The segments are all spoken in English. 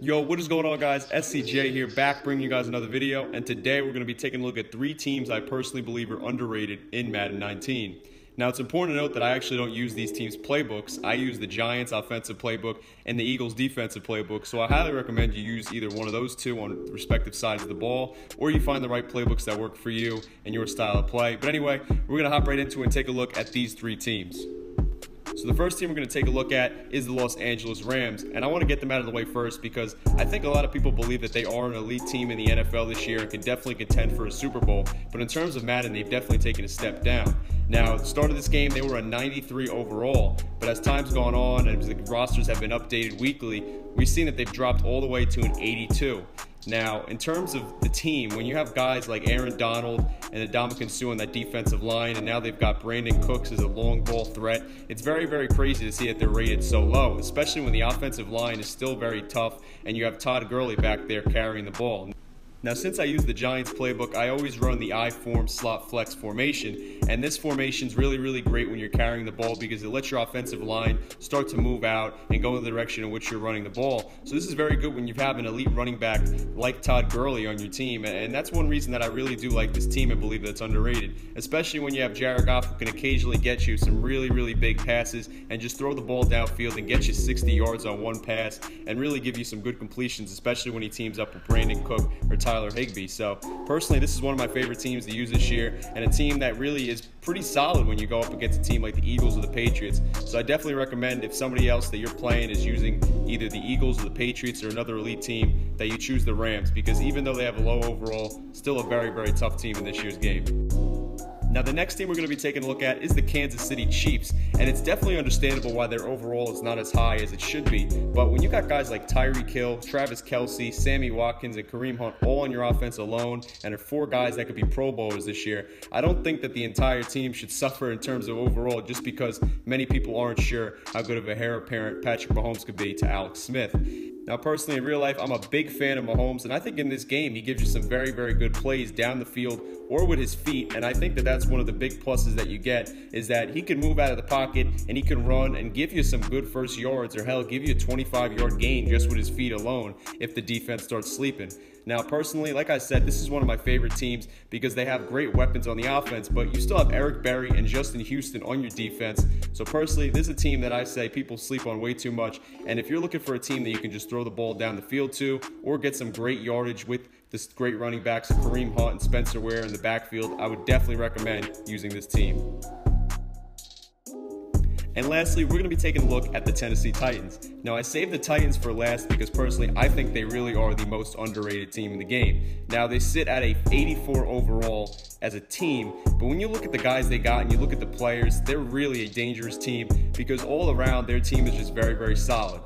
Yo, what is going on, guys? SCJ here, back bringing you guys another video, and today we're going to be taking a look at 3 teams I personally believe are underrated in Madden 19. Now, it's important to note that I actually don't use these teams' playbooks. I use the Giants' offensive playbook and the Eagles' defensive playbook, so I highly recommend you use either one of those two on respective sides of the ball, or you find the right playbooks that work for you and your style of play. But anyway, we're going to hop right into it and take a look at these 3 teams. So the first team we're going to take a look at is the Los Angeles Rams, and I want to get them out of the way first because I think a lot of people believe that they are an elite team in the NFL this year and can definitely contend for a Super Bowl, but in terms of Madden, they've definitely taken a step down. Now, at the start of this game, they were a 93 overall, but as time's gone on and as the rosters have been updated weekly, we've seen that they've dropped all the way to an 82. Now, in terms of the team, when you have guys like Aaron Donald and Ndamukong Suh on that defensive line, and now they've got Brandon Cooks as a long ball threat, it's very, very crazy to see that they're rated so low, especially when the offensive line is still very tough and you have Todd Gurley back there carrying the ball. Now, since I use the Giants playbook, I always run the I-form slot flex formation, and this formation is really, really great when you're carrying the ball because it lets your offensive line start to move out and go in the direction in which you're running the ball. So this is very good when you have an elite running back like Todd Gurley on your team, and that's one reason that I really do like this team and believe that it's underrated, especially when you have Jared Goff, who can occasionally get you some really, really big passes and just throw the ball downfield and get you 60 yards on one pass and really give you some good completions, especially when he teams up with Brandon Cook or Tyler Higbee. So personally, this is one of my favorite teams to use this year, and a team that really is pretty solid when you go up against a team like the Eagles or the Patriots. So I definitely recommend, if somebody else that you're playing is using either the Eagles or the Patriots or another elite team, that you choose the Rams, because even though they have a low overall, still a very, very tough team in this year's game. Now, the next team we're going to be taking a look at is the Kansas City Chiefs, and it's definitely understandable why their overall is not as high as it should be. But when you got guys like Tyreek Hill, Travis Kelce, Sammy Watkins, and Kareem Hunt all on your offense alone, and are 4 guys that could be Pro Bowlers this year, I don't think that the entire team should suffer in terms of overall just because many people aren't sure how good of a heir apparent Patrick Mahomes could be to Alex Smith. Now, personally, in real life, I'm a big fan of Mahomes, and I think in this game, he gives you some very, very good plays down the field or with his feet, and I think that that's one of the big pluses that you get, is that he can move out of the pocket, and he can run and give you some good first yards, or hell, give you a 25-yard gain just with his feet alone if the defense starts sleeping. Now, personally, like I said, this is one of my favorite teams because they have great weapons on the offense, but you still have Eric Berry and Justin Houston on your defense. So personally, this is a team that I say people sleep on way too much, and if you're looking for a team that you can just throw the ball down the field to or get some great yardage with this great running backs of Kareem Hunt and Spencer Ware in the backfield, I would definitely recommend using this team. And lastly, we're going to be taking a look at the Tennessee Titans. Now, I saved the Titans for last because personally, I think they really are the most underrated team in the game. Now, they sit at a 84 overall as a team, but when you look at the guys they got and you look at the players, they're really a dangerous team because all around their team is just very, very solid.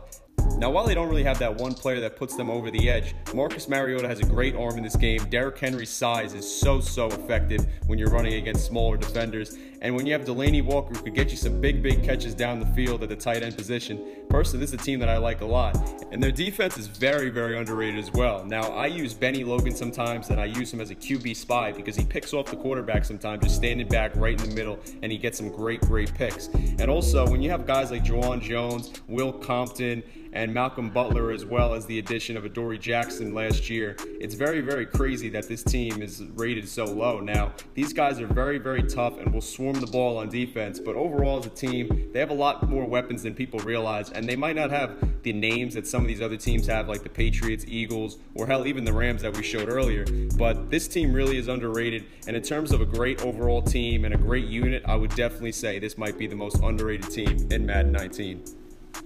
Now, while they don't really have that one player that puts them over the edge, Marcus Mariota has a great arm in this game. Derrick Henry's size is so effective when you're running against smaller defenders. And when you have Delaney Walker, who could get you some big catches down the field at the tight end position, personally, this is a team that I like a lot. And their defense is very, very underrated as well. Now, I use Benny Logan sometimes, and I use him as a QB spy because he picks off the quarterback sometimes, just standing back right in the middle, and he gets some great picks. And also, when you have guys like Juwan Jones, Will Compton, and Malcolm Butler, as well as the addition of Adoree Jackson last year, it's very, very crazy that this team is rated so low. Now, these guys are very, very tough and will swarm the ball on defense, but overall as a team, they have a lot more weapons than people realize, and they might not have the names that some of these other teams have, like the Patriots, Eagles, or hell, even the Rams that we showed earlier. But this team really is underrated, and in terms of a great overall team and a great unit, I would definitely say this might be the most underrated team in Madden 19.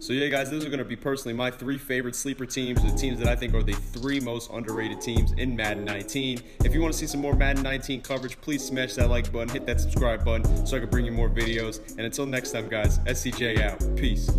So yeah, guys, those are going to be personally my 3 favorite sleeper teams, the teams that I think are the 3 most underrated teams in Madden 19. If you want to see some more Madden 19 coverage, please smash that like button, hit that subscribe button so I can bring you more videos. And until next time, guys, SCJ out. Peace.